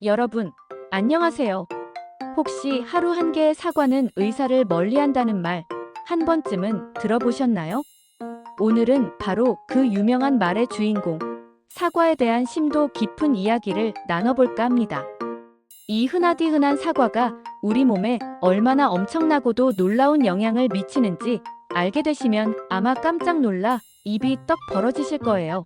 여러분, 안녕하세요. 혹시 하루 한 개의 사과는 의사를 멀리한다는 말 한 번쯤은 들어보셨나요? 오늘은 바로 그 유명한 말의 주인공, 사과에 대한 심도 깊은 이야기를 나눠볼까 합니다. 이 흔하디 흔한 사과가 우리 몸에 얼마나 엄청나고도 놀라운 영향을 미치는지 알게 되시면 아마 깜짝 놀라 입이 떡 벌어지실 거예요.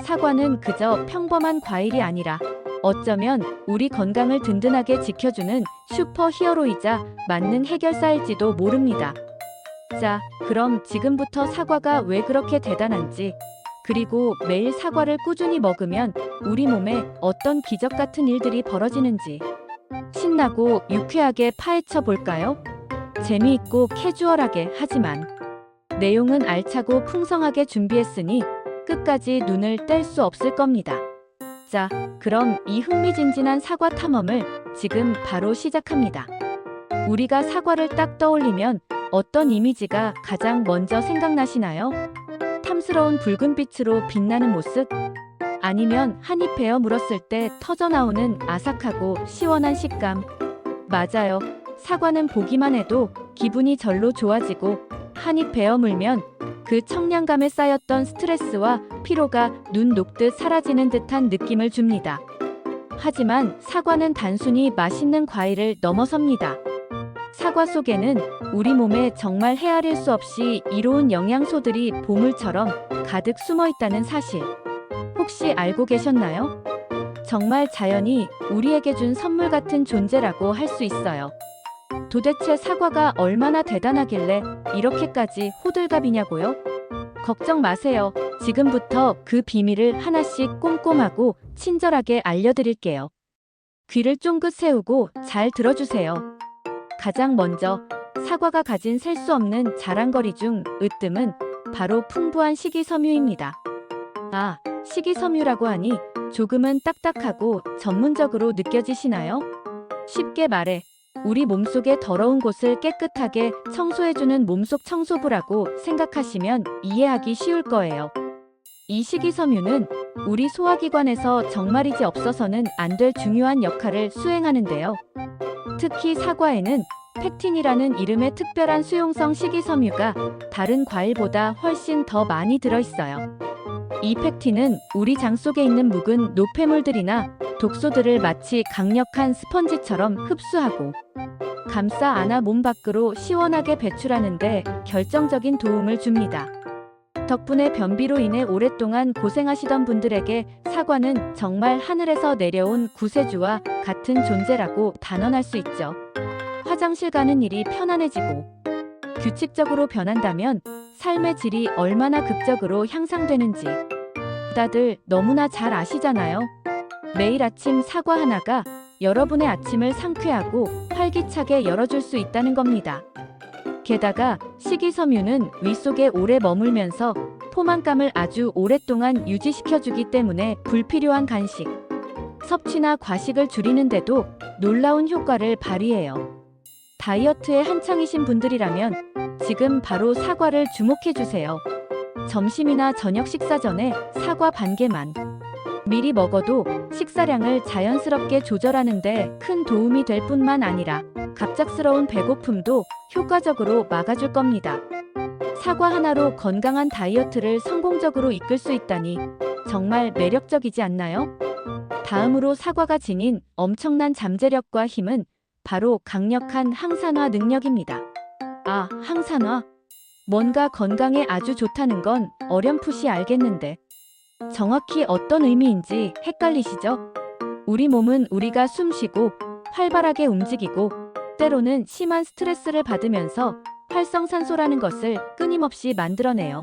사과는 그저 평범한 과일이 아니라 어쩌면 우리 건강을 든든하게 지켜주는 슈퍼 히어로이자 만능 해결사일지도 모릅니다. 자, 그럼 지금부터 사과가 왜 그렇게 대단한지, 그리고 매일 사과를 꾸준히 먹으면 우리 몸에 어떤 기적 같은 일들이 벌어지는지 신나고 유쾌하게 파헤쳐 볼까요? 재미있고 캐주얼하게 하지만 내용은 알차고 풍성하게 준비했으니 끝까지 눈을 뗄 수 없을 겁니다. 자, 그럼 이 흥미진진한 사과 탐험을 지금 바로 시작합니다. 우리가 사과를 딱 떠올리면 어떤 이미지가 가장 먼저 생각나시나요? 탐스러운 붉은빛으로 빛나는 모습? 아니면 한 입 베어 물었을 때 터져나오는 아삭하고 시원한 식감? 맞아요. 사과는 보기만 해도 기분이 절로 좋아지고 한 입 베어 물면 그 청량감에 쌓였던 스트레스와 피로가 눈 녹듯 사라지는 듯한 느낌을 줍니다. 하지만 사과는 단순히 맛있는 과일을 넘어섭니다. 사과 속에는 우리 몸에 정말 헤아릴 수 없이 이로운 영양소들이 보물처럼 가득 숨어 있다는 사실, 혹시 알고 계셨나요? 정말 자연이 우리에게 준 선물 같은 존재라고 할 수 있어요. 도대체 사과가 얼마나 대단하길래 이렇게까지 호들갑이냐고요? 걱정 마세요. 지금부터 그 비밀을 하나씩 꼼꼼하고 친절하게 알려드릴게요. 귀를 쫑긋 세우고 잘 들어주세요. 가장 먼저 사과가 가진 셀 수 없는 자랑거리 중 으뜸은 바로 풍부한 식이섬유입니다. 아, 식이섬유라고 하니 조금은 딱딱하고 전문적으로 느껴지시나요? 쉽게 말해 우리 몸속의 더러운 곳을 깨끗하게 청소해주는 몸속 청소부라고 생각하시면 이해하기 쉬울 거예요. 이 식이섬유는 우리 소화기관에서 정말이지 없어서는 안 될 중요한 역할을 수행하는데요. 특히 사과에는 펙틴이라는 이름의 특별한 수용성 식이섬유가 다른 과일보다 훨씬 더 많이 들어있어요. 이 펙틴은 우리 장 속에 있는 묵은 노폐물들이나 독소들을 마치 강력한 스펀지처럼 흡수하고 감싸 안아 몸 밖으로 시원하게 배출하는데 결정적인 도움을 줍니다. 덕분에 변비로 인해 오랫동안 고생하시던 분들에게 사과는 정말 하늘에서 내려온 구세주와 같은 존재라고 단언할 수 있죠. 화장실 가는 일이 편안해지고 규칙적으로 변한다면 삶의 질이 얼마나 극적으로 향상되는지 다들 너무나 잘 아시잖아요. 매일 아침 사과 하나가 여러분의 아침을 상쾌하고 활기차게 열어줄 수 있다는 겁니다. 게다가 식이섬유는 위 속에 오래 머물면서 포만감을 아주 오랫동안 유지시켜주기 때문에 불필요한 간식, 섭취나 과식을 줄이는데도 놀라운 효과를 발휘해요. 다이어트에 한창이신 분들이라면 지금 바로 사과를 주목해주세요. 점심이나 저녁 식사 전에 사과 반 개만 미리 먹어도 식사량을 자연스럽게 조절하는 데 큰 도움이 될 뿐만 아니라 갑작스러운 배고픔도 효과적으로 막아줄 겁니다. 사과 하나로 건강한 다이어트를 성공적으로 이끌 수 있다니 정말 매력적이지 않나요? 다음으로 사과가 지닌 엄청난 잠재력과 힘은 바로 강력한 항산화 능력입니다. 아, 항산화? 뭔가 건강에 아주 좋다는 건 어렴풋이 알겠는데 정확히 어떤 의미인지 헷갈리시죠? 우리 몸은 우리가 숨쉬고 활발하게 움직이고 때로는 심한 스트레스를 받으면서 활성산소라는 것을 끊임없이 만들어내요.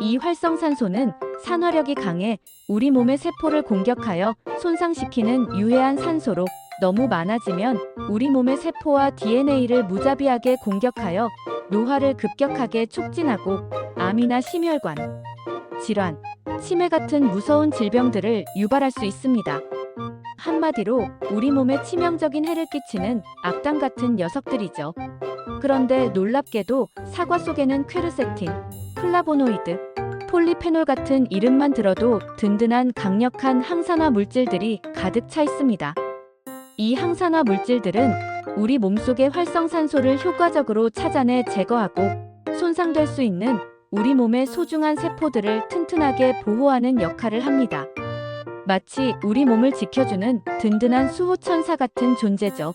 이 활성산소는 산화력이 강해 우리 몸의 세포를 공격하여 손상시키는 유해한 산소로 너무 많아지면 우리 몸의 세포와 DNA를 무자비하게 공격하여 노화를 급격하게 촉진하고 암이나 심혈관 질환, 치매 같은 무서운 질병들을 유발할 수 있습니다. 한마디로 우리 몸에 치명적인 해를 끼치는 악당 같은 녀석들이죠. 그런데 놀랍게도 사과 속에는 퀘르세틴, 플라보노이드, 폴리페놀 같은 이름만 들어도 든든한 강력한 항산화 물질들이 가득 차 있습니다. 이 항산화 물질들은 우리 몸속의 활성산소를 효과적으로 찾아내 제거하고 손상될 수 있는 우리 몸의 소중한 세포들을 튼튼하게 보호하는 역할을 합니다. 마치 우리 몸을 지켜주는 든든한 수호천사 같은 존재죠.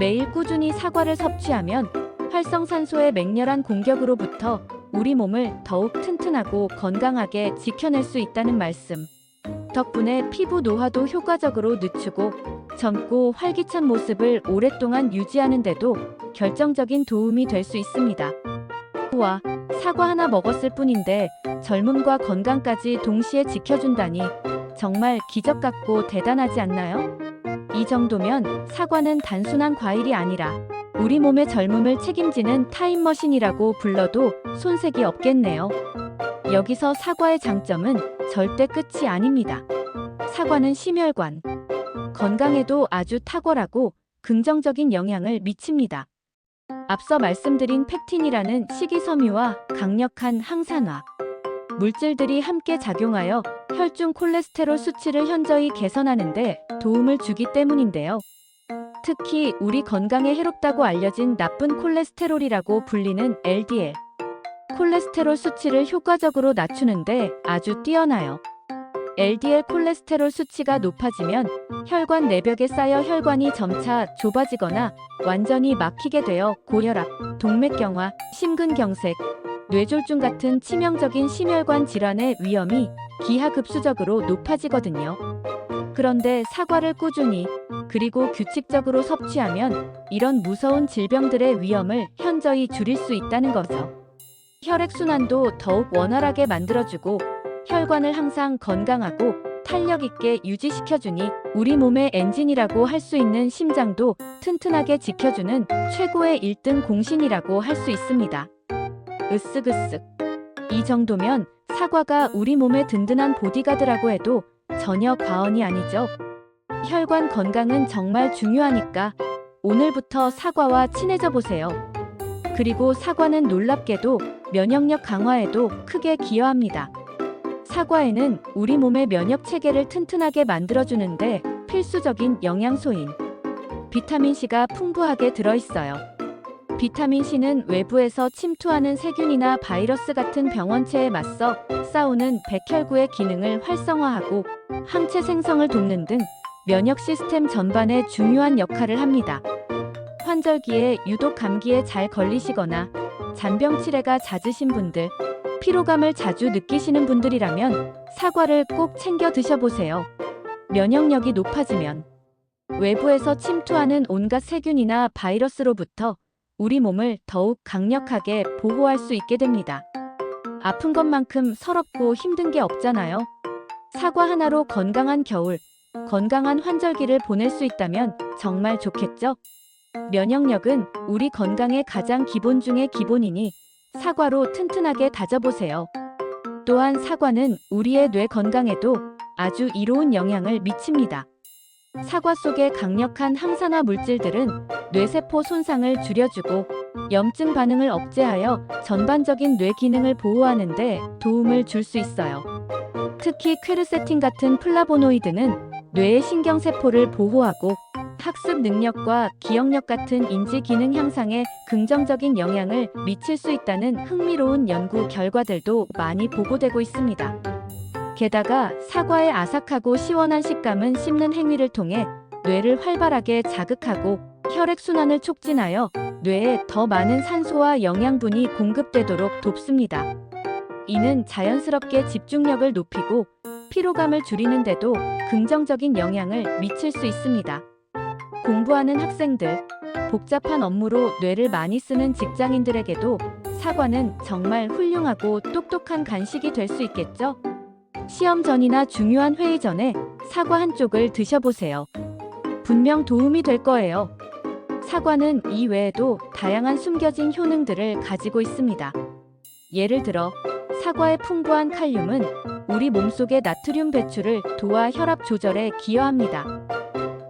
매일 꾸준히 사과를 섭취하면 활성산소의 맹렬한 공격으로부터 우리 몸을 더욱 튼튼하고 건강하게 지켜낼 수 있다는 말씀. 덕분에 피부 노화도 효과적으로 늦추고 젊고 활기찬 모습을 오랫동안 유지하는 데도 결정적인 도움이 될 수 있습니다. 우와, 사과 하나 먹었을 뿐인데 젊음과 건강까지 동시에 지켜준다니 정말 기적 같고 대단하지 않나요? 이 정도면 사과는 단순한 과일이 아니라 우리 몸의 젊음을 책임지는 타임머신이라고 불러도 손색이 없겠네요. 여기서 사과의 장점은 절대 끝이 아닙니다. 사과는 심혈관, 건강에도 아주 탁월하고 긍정적인 영향을 미칩니다. 앞서 말씀드린 펙틴이라는 식이섬유와 강력한 항산화 물질들이 함께 작용하여 혈중 콜레스테롤 수치를 현저히 개선하는 데 도움을 주기 때문인데요. 특히 우리 건강에 해롭다고 알려진 나쁜 콜레스테롤이라고 불리는 LDL, 콜레스테롤 수치를 효과적으로 낮추는데 아주 뛰어나요. LDL 콜레스테롤 수치가 높아지면 혈관 내벽에 쌓여 혈관이 점차 좁아지거나 완전히 막히게 되어 고혈압, 동맥경화, 심근경색, 뇌졸중 같은 치명적인 심혈관 질환의 위험이 기하급수적으로 높아지거든요. 그런데 사과를 꾸준히 그리고 규칙적으로 섭취하면 이런 무서운 질병들의 위험을 현저히 줄일 수 있다는 거죠. 혈액순환도 더욱 원활하게 만들어주고 혈관을 항상 건강하고 탄력 있게 유지시켜주니 우리 몸의 엔진이라고 할 수 있는 심장도 튼튼하게 지켜주는 최고의 1등 공신이라고 할 수 있습니다. 으쓱으쓱. 이 정도면 사과가 우리 몸의 든든한 보디가드라고 해도 전혀 과언이 아니죠. 혈관 건강은 정말 중요하니까 오늘부터 사과와 친해져 보세요. 그리고 사과는 놀랍게도 면역력 강화에도 크게 기여합니다. 사과에는 우리 몸의 면역 체계를 튼튼하게 만들어주는데 필수적인 영양소인 비타민C가 풍부하게 들어있어요. 비타민C는 외부에서 침투하는 세균이나 바이러스 같은 병원체에 맞서 싸우는 백혈구의 기능을 활성화하고 항체 생성을 돕는 등 면역 시스템 전반에 중요한 역할을 합니다. 환절기에 유독 감기에 잘 걸리시거나 잔병 치레가 잦으신 분들, 피로감을 자주 느끼시는 분들이라면 사과를 꼭 챙겨 드셔보세요. 면역력이 높아지면 외부에서 침투하는 온갖 세균이나 바이러스로부터 우리 몸을 더욱 강력하게 보호할 수 있게 됩니다. 아픈 것만큼 서럽고 힘든 게 없잖아요. 사과 하나로 건강한 겨울, 건강한 환절기를 보낼 수 있다면 정말 좋겠죠? 면역력은 우리 건강의 가장 기본 중의 기본이니 사과로 튼튼하게 다져보세요. 또한 사과는 우리의 뇌 건강에도 아주 이로운 영향을 미칩니다. 사과 속의 강력한 항산화 물질들은 뇌세포 손상을 줄여주고 염증 반응을 억제하여 전반적인 뇌 기능을 보호하는 데 도움을 줄 수 있어요. 특히 퀘르세틴 같은 플라보노이드는 뇌의 신경세포를 보호하고 학습 능력과 기억력 같은 인지 기능 향상에 긍정적인 영향을 미칠 수 있다는 흥미로운 연구 결과들도 많이 보고되고 있습니다. 게다가 사과의 아삭하고 시원한 식감은 씹는 행위를 통해 뇌를 활발하게 자극하고 혈액순환을 촉진하여 뇌에 더 많은 산소와 영양분이 공급되도록 돕습니다. 이는 자연스럽게 집중력을 높이고 피로감을 줄이는 데도 긍정적인 영향을 미칠 수 있습니다. 공부하는 학생들, 복잡한 업무로 뇌를 많이 쓰는 직장인들에게도 사과는 정말 훌륭하고 똑똑한 간식이 될 수 있겠죠? 시험 전이나 중요한 회의 전에 사과 한 쪽을 드셔보세요. 분명 도움이 될 거예요. 사과는 이 외에도 다양한 숨겨진 효능들을 가지고 있습니다. 예를 들어 사과의 풍부한 칼륨은 우리 몸속의 나트륨 배출을 도와 혈압 조절에 기여합니다.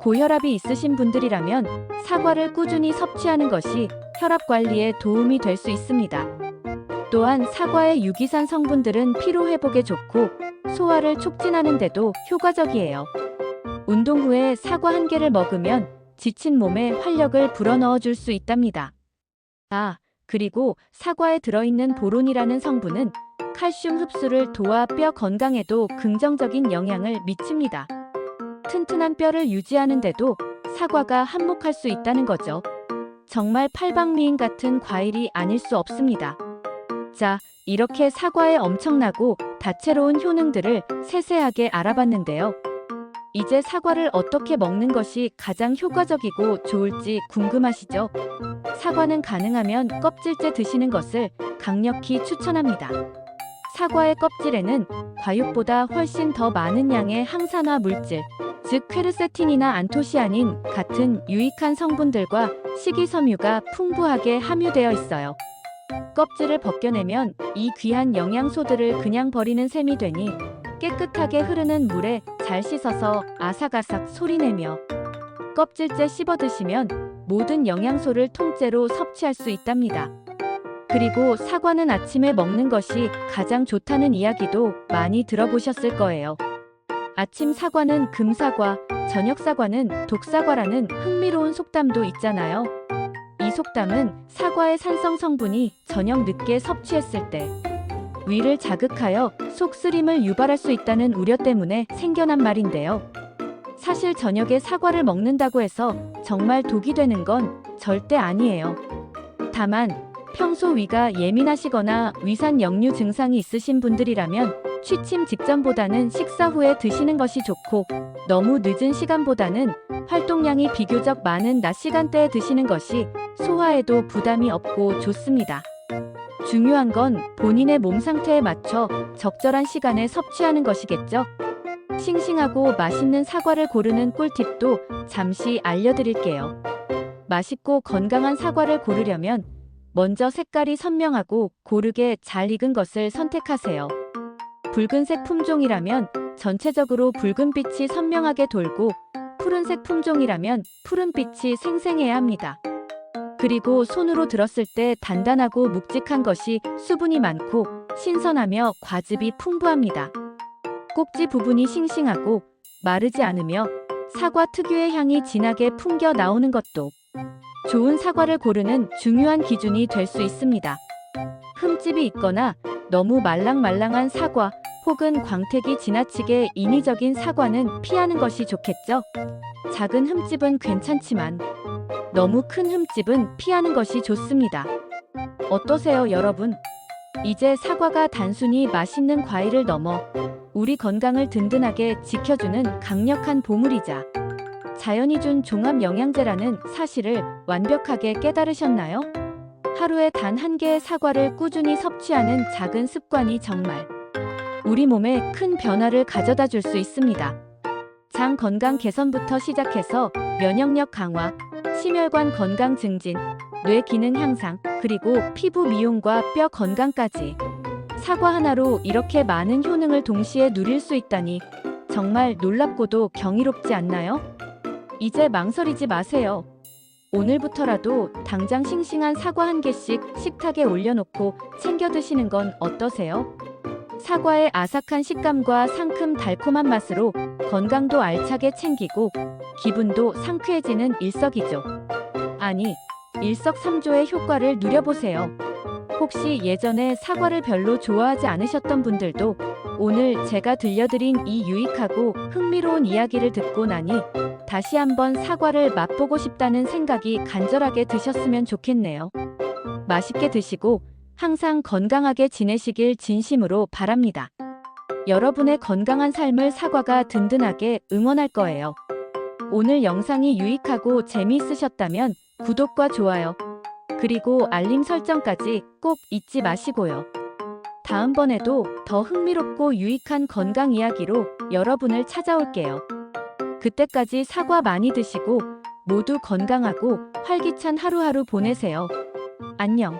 고혈압이 있으신 분들이라면 사과를 꾸준히 섭취하는 것이 혈압 관리에 도움이 될 수 있습니다. 또한 사과의 유기산 성분들은 피로 회복에 좋고 소화를 촉진하는 데도 효과적이에요. 운동 후에 사과 한 개를 먹으면 지친 몸에 활력을 불어넣어 줄 수 있답니다. 그리고 사과에 들어있는 보론이라는 성분은 칼슘 흡수를 도와 뼈 건강에도 긍정적인 영향을 미칩니다. 튼튼한 뼈를 유지하는데도 사과가 한몫할 수 있다는 거죠. 정말 팔방미인 같은 과일이 아닐 수 없습니다. 자, 이렇게 사과의 엄청나고 다채로운 효능들을 세세하게 알아봤는데요. 이제 사과를 어떻게 먹는 것이 가장 효과적이고 좋을지 궁금하시죠? 사과는 가능하면 껍질째 드시는 것을 강력히 추천합니다. 사과의 껍질에는 과육보다 훨씬 더 많은 양의 항산화 물질, 즉 퀘르세틴이나 안토시아닌 같은 유익한 성분들과 식이섬유가 풍부하게 함유되어 있어요. 껍질을 벗겨내면 이 귀한 영양소들을 그냥 버리는 셈이 되니 깨끗하게 흐르는 물에 잘 씻어서 아삭아삭 소리내며 껍질째 씹어 드시면 모든 영양소를 통째로 섭취할 수 있답니다. 그리고 사과는 아침에 먹는 것이 가장 좋다는 이야기도 많이 들어보셨을 거예요. 아침 사과는 금사과, 저녁 사과는 독사과라는 흥미로운 속담도 있잖아요. 이 속담은 사과의 산성 성분이 저녁 늦게 섭취했을 때 위를 자극하여 속쓰림을 유발할 수 있다는 우려 때문에 생겨난 말인데요. 사실 저녁에 사과를 먹는다고 해서 정말 독이 되는 건 절대 아니에요. 다만 평소 위가 예민하시거나 위산 역류 증상이 있으신 분들이라면 취침 직전보다는 식사 후에 드시는 것이 좋고, 너무 늦은 시간보다는 활동량이 비교적 많은 낮 시간대에 드시는 것이 소화에도 부담이 없고 좋습니다. 중요한 건 본인의 몸 상태에 맞춰 적절한 시간에 섭취하는 것이겠죠. 싱싱하고 맛있는 사과를 고르는 꿀팁도 잠시 알려드릴게요. 맛있고 건강한 사과를 고르려면 먼저 색깔이 선명하고 고르게 잘 익은 것을 선택하세요. 붉은색 품종이라면 전체적으로 붉은빛이 선명하게 돌고, 푸른색 품종이라면 푸른빛이 생생해야 합니다. 그리고 손으로 들었을 때 단단하고 묵직한 것이 수분이 많고 신선하며 과즙이 풍부합니다. 꼭지 부분이 싱싱하고 마르지 않으며 사과 특유의 향이 진하게 풍겨 나오는 것도 좋은 사과를 고르는 중요한 기준이 될 수 있습니다. 흠집이 있거나 너무 말랑말랑한 사과 혹은 광택이 지나치게 인위적인 사과는 피하는 것이 좋겠죠. 작은 흠집은 괜찮지만 너무 큰 흠집은 피하는 것이 좋습니다. 어떠세요, 여러분? 이제 사과가 단순히 맛있는 과일을 넘어 우리 건강을 든든하게 지켜주는 강력한 보물이자 자연이 준 종합 영양제라는 사실을 완벽하게 깨달으셨나요? 하루에 단 한 개의 사과를 꾸준히 섭취하는 작은 습관이 정말 우리 몸에 큰 변화를 가져다 줄 수 있습니다. 장 건강 개선부터 시작해서 면역력 강화, 심혈관 건강 증진, 뇌 기능 향상, 그리고 피부 미용과 뼈 건강까지 사과 하나로 이렇게 많은 효능을 동시에 누릴 수 있다니 정말 놀랍고도 경이롭지 않나요? 이제 망설이지 마세요. 오늘부터라도 당장 싱싱한 사과 한 개씩 식탁에 올려놓고 챙겨 드시는 건 어떠세요? 사과의 아삭한 식감과 상큼 달콤한 맛으로 건강도 알차게 챙기고 기분도 상쾌해지는 일석이조, 아니 일석삼조의 효과를 누려보세요. 혹시 예전에 사과를 별로 좋아하지 않으셨던 분들도 오늘 제가 들려드린 이 유익하고 흥미로운 이야기를 듣고 나니 다시 한번 사과를 맛보고 싶다는 생각이 간절하게 드셨으면 좋겠네요. 맛있게 드시고 항상 건강하게 지내시길 진심으로 바랍니다. 여러분의 건강한 삶을 사과가 든든하게 응원할 거예요. 오늘 영상이 유익하고 재미있으셨다면 구독과 좋아요, 그리고 알림 설정까지 꼭 잊지 마시고요. 다음번에도 더 흥미롭고 유익한 건강 이야기로 여러분을 찾아올게요. 그때까지 사과 많이 드시고 모두 건강하고 활기찬 하루하루 보내세요. 안녕.